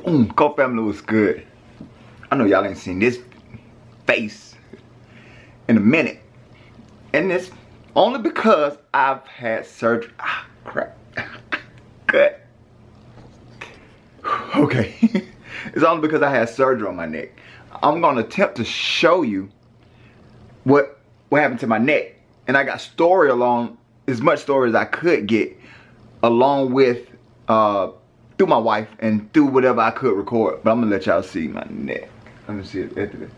Boom, Co-Family was good. I know y'all ain't seen this face in a minute. And it's only because I've had surgery. Ah, crap. Good. Okay. It's only because I had surgery on my neck. I'm gonna attempt to show you what happened to my neck. And I got story along, as much story as I could get, along with through my wife and through whatever I could record. But I'm gonna let y'all see my neck. Let me see it after this.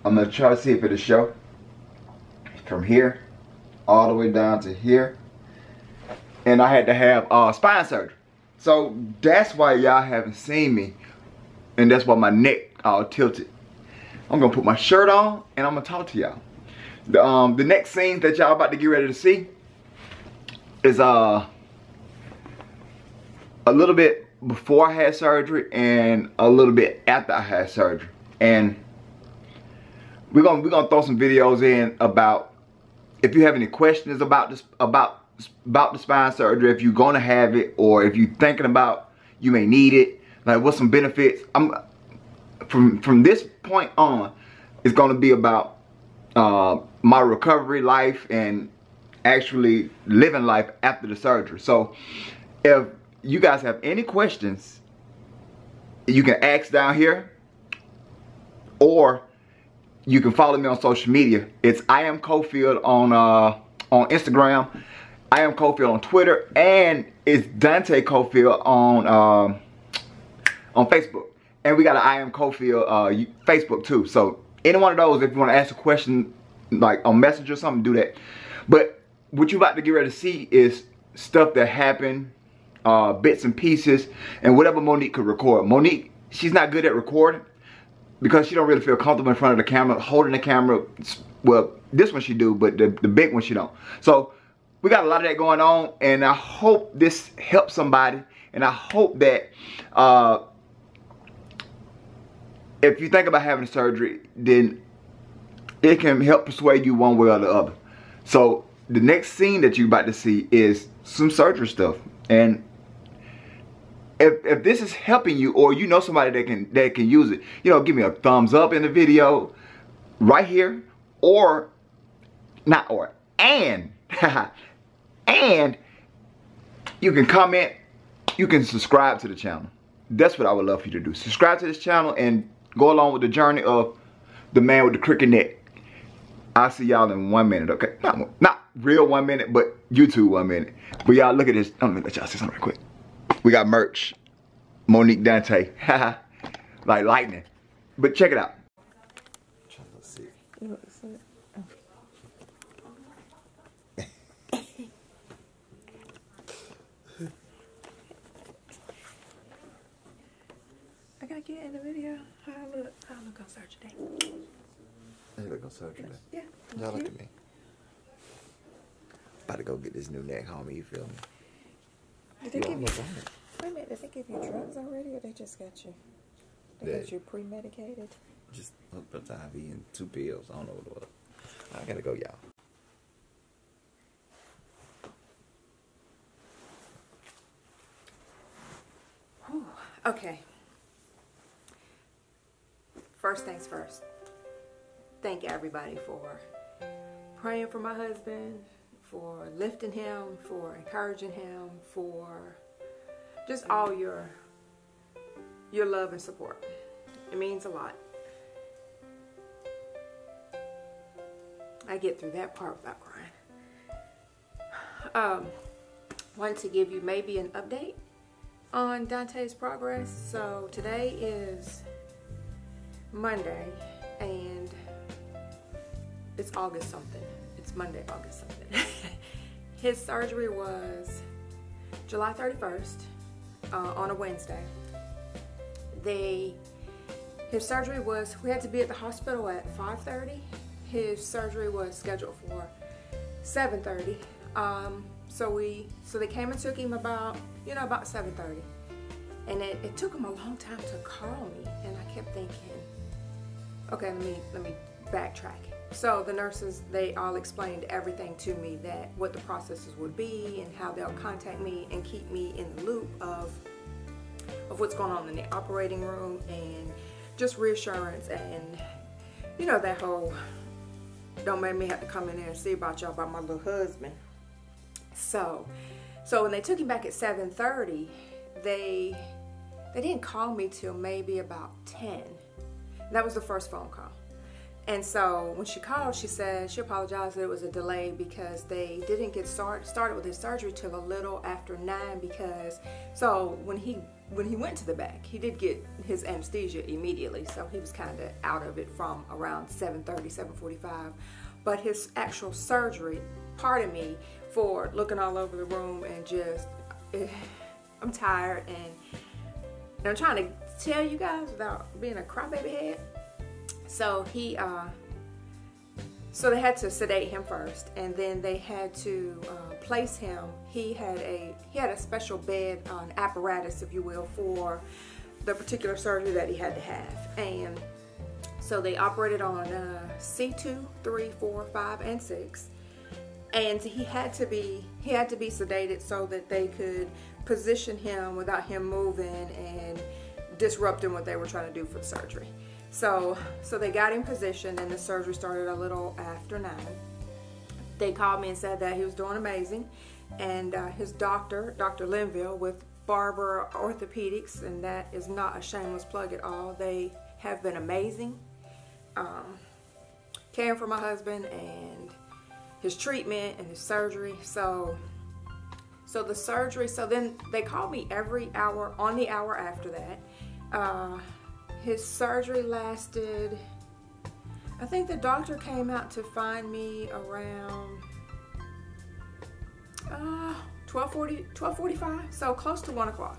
I'm gonna try to see if it'll show. From here all the way down to here. And I had to have spine surgery. So that's why y'all haven't seen me. And that's why my neck all tilted. I'm gonna put my shirt on and I'm gonna talk to y'all. The next scene that y'all about to get ready to see is a little bit before I had surgery and a little bit after I had surgery. And we're gonna throw some videos in about if you have any questions about this, about the spine surgery, if you're gonna have it, or if you're thinking about you may need it, like what's some benefits. I'm from this point on, it's gonna be about my recovery life and actually living life after the surgery. So if you guys have any questions, you can ask down here, or you can follow me on social media. It's iamCOFIELD on Instagram, iamCOFIELD on Twitter, and it's Dante Cofield on Facebook. And we got an iamCOFIELD Facebook too. So any one of those, if you want to ask a question like on Messenger or something, do that. But what you about to get ready to see is stuff that happened, bits and pieces, and whatever Monique could record. Monique, she's not good at recording because she don't really feel comfortable in front of the camera, holding the camera. Well, this one she do, but the big one she don't. So we got a lot of that going on, and I hope this helps somebody, and I hope that if you think about having surgery, then it can help persuade you one way or the other. So the next scene that you're about to see is some surgery stuff. And if this is helping you, or you know somebody that can use it, you know, give me a thumbs up in the video right here, or not or, and and you can comment, you can subscribe to the channel. That's what I would love for you to do. Subscribe to this channel and go along with the journey of the man with the crooked neck. I'll see y'all in 1 minute, okay? Not real 1 minute, but YouTube 1 minute. But y'all look at this. Let me let y'all see something real quick. We got merch. Monique Dante. Like lightning. But check it out. Let's see. I gotta get in the video. How I look on surgery day. You look on surgery day? Yeah. Y'all look at me. About to go get this new neck, homie. You feel me? Did they give you? Wait a minute. Did they give you drugs already, or they just got you? They got you pre-medicated. Just a IV and 2 pills. I don't know what it was. I gotta go, y'all. Okay. First things first. Thank everybody for praying for my husband, for lifting him, for encouraging him, for just all your love and support. It means a lot. I get through that part without crying. Wanted to give you maybe an update on Dante's progress. So today is Monday and it's August something. It's Monday, August something. His surgery was July 31st on a Wednesday. His surgery was, we had to be at the hospital at 5:30. His surgery was scheduled for 7:30. So they came and took him about 7:30. And it took him a long time to call me, and I kept thinking, okay, let me backtrack. So the nurses, they all explained everything to me, that what the processes would be and how they'll contact me and keep me in the loop of of what's going on in the operating room, and just reassurance, and you know, that whole don't make me have to come in there and see about y'all, about my little husband. So when they took him back at 7:30, they didn't call me till maybe about 10. That was the first phone call. And so when she called, she said she apologized that it was a delay because they didn't get started with his surgery till a little after 9, because so when he went to the back, he did get his anesthesia immediately, so he was kind of out of it from around 7:30, 7:45. But his actual surgery, pardon me for looking all over the room and just, I'm tired and I'm trying to tell you guys without being a crybaby head. So so they had to sedate him first, and then they had to place him. He had a special bed, an apparatus, if you will, for the particular surgery that he had to have. And so they operated on C2, 3, 4, 5, and 6. And he had to be sedated so that they could position him without him moving and disrupting what they were trying to do for the surgery. So they got in position, and the surgery started a little after 9. They called me and said that he was doing amazing, and his doctor, Dr. Linville with Barber Orthopedics, and that is not a shameless plug at all. They have been amazing, caring for my husband and his treatment and his surgery. So the surgery, so then they called me every hour, on the hour after that. His surgery lasted, I think the doctor came out to find me around 12:45, so close to 1 o'clock.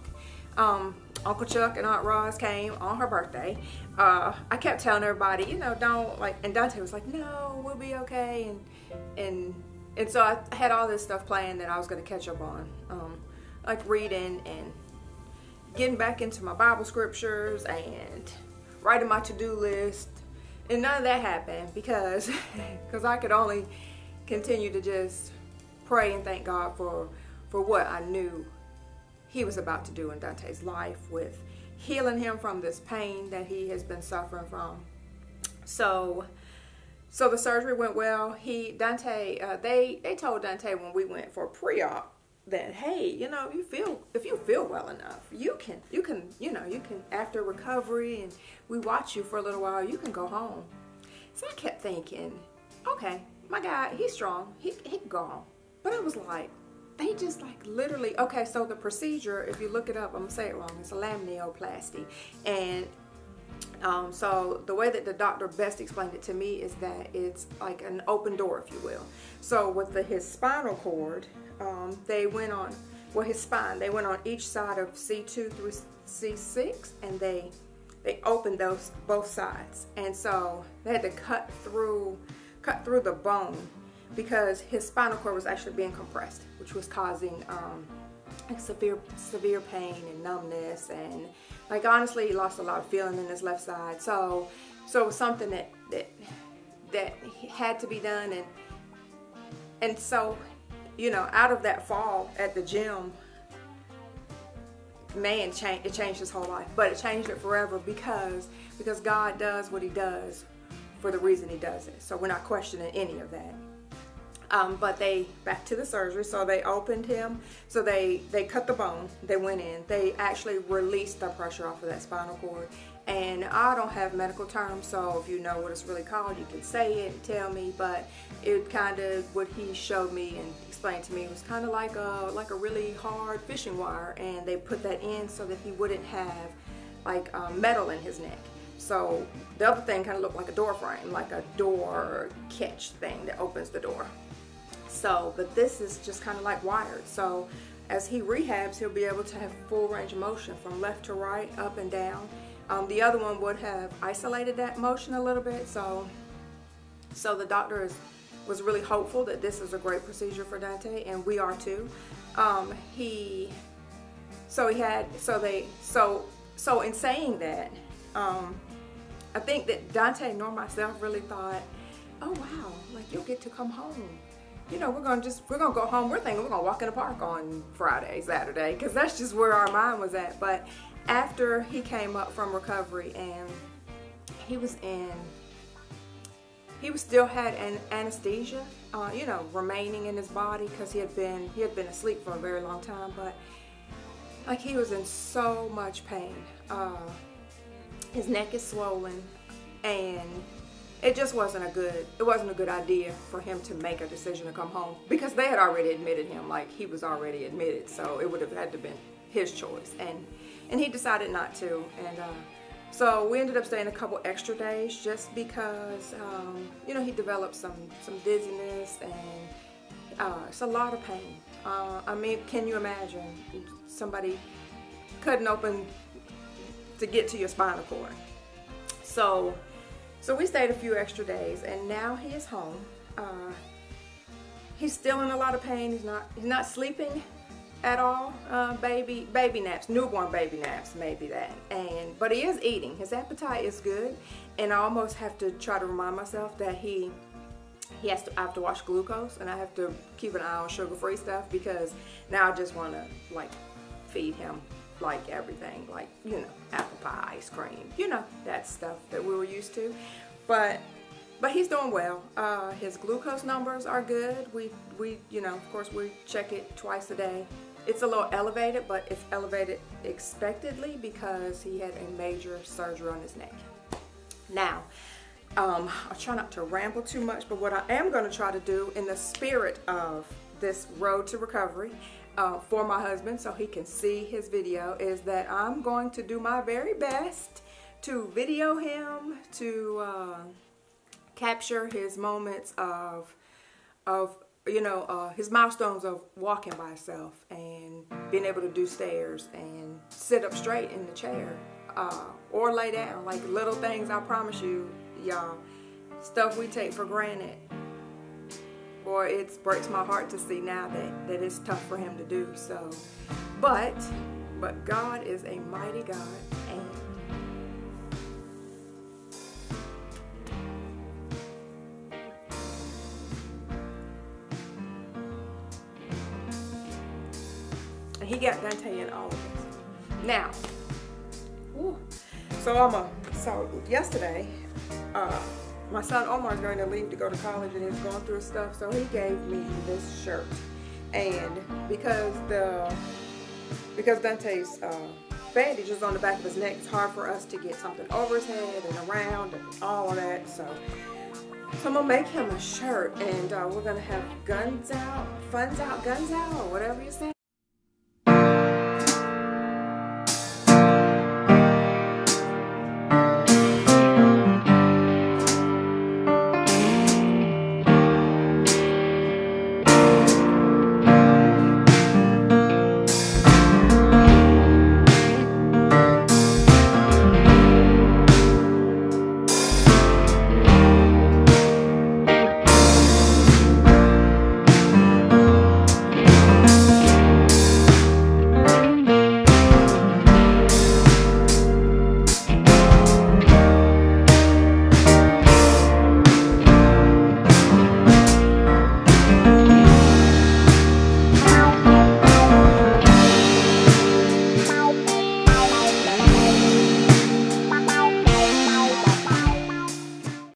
Uncle Chuck and Aunt Roz came on her birthday. I kept telling everybody, you know, don't, like, and Dante was like, no, we'll be okay, and so I had all this stuff planned that I was going to catch up on, like reading and getting back into my Bible scriptures and writing my to-do list, and none of that happened because I could only continue to just pray and thank God for what I knew he was about to do in Dante's life, with healing him from this pain that he has been suffering from. So the surgery went well. They told Dante when we went for pre-op that, hey, you know, if you feel well enough, you can after recovery and we watch you for a little while, you can go home. So I kept thinking, okay, my guy, he's strong, he can go home. But I was like, they just like literally, okay, so the procedure, if you look it up, I'm gonna say it wrong, it's a laminioplasty. And so the way that the doctor best explained it to me is that it's like an open door, if you will. So with his spinal cord, they went on, well, his spine, they went on each side of C2 through C6, and they opened those both sides. And so they had to cut through the bone because his spinal cord was actually being compressed, which was causing like severe pain and numbness, and like honestly he lost a lot of feeling in his left side. So it was something that had to be done, and so, you know, out of that fall at the gym, man, it changed his whole life. But it changed it forever because God does what he does for the reason he does it. So we're not questioning any of that. But back to the surgery, so they opened him, so they cut the bone, they went in, they actually released the pressure off of that spinal cord. And I don't have medical terms, so if you know what it's really called, you can say it and tell me, but it kind of, what he showed me and explained to me, was kind of like a really hard fishing wire, and they put that in so that he wouldn't have like metal in his neck. So the other thing kind of looked like a door frame, like a door catch thing that opens the door. So, but this is just kind of like wired. So as he rehabs, he'll be able to have full range of motion from left to right, up and down. The other one would have isolated that motion a little bit. So the doctor was really hopeful that this is a great procedure for Dante, and we are too. So in saying that, I think that Dante nor myself really thought, oh wow, like you'll get to come home. You know, we're gonna go home. We're thinking we're gonna walk in the park on Friday, Saturday, because that's just where our mind was at. But after he came up from recovery, and he still had an anesthesia, you know, remaining in his body, because he had been asleep for a very long time, but like he was in so much pain. His neck is swollen, and it just wasn't a good idea for him to make a decision to come home, because they had already admitted him, like he was already admitted, so it would have had to been his choice, and he decided not to. And so we ended up staying a couple extra days, just because you know, he developed some dizziness, and it's a lot of pain. I mean, can you imagine somebody cutting open to get to your spinal cord? So we stayed a few extra days, and now he is home. He's still in a lot of pain. He's not sleeping at all. Baby naps, newborn baby naps, maybe that. But he is eating. His appetite is good, and I almost have to try to remind myself that I have to watch glucose, and I have to keep an eye on sugar-free stuff, because now I just want to like feed him like everything, like, you know, apple pie, ice cream, you know, that stuff that we were used to. But he's doing well. His glucose numbers are good. We you know, of course, we check it twice a day. It's a little elevated, but it's elevated expectedly, because he had a major surgery on his neck. Now, I'll try not to ramble too much, but what I am going to try to do, in the spirit of this road to recovery, for my husband, so he can see his video, is that I'm going to do my very best to video him, to capture his moments of you know, his milestones of walking by himself, and being able to do stairs, and sit up straight in the chair, or lay down. Like little things, I promise you, y'all, stuff we take for granted. Boy, it breaks my heart to see now that it's tough for him to do. So, but God is a mighty God, and he got Dante in all of this. Now, so yesterday, my son Omar is going to leave to go to college, and he's going through stuff, so he gave me this shirt. And because Dante's bandage is on the back of his neck, it's hard for us to get something over his head and around and all of that. So I'm gonna make him a shirt, and we're gonna have guns out, funds out, guns out, or whatever you say.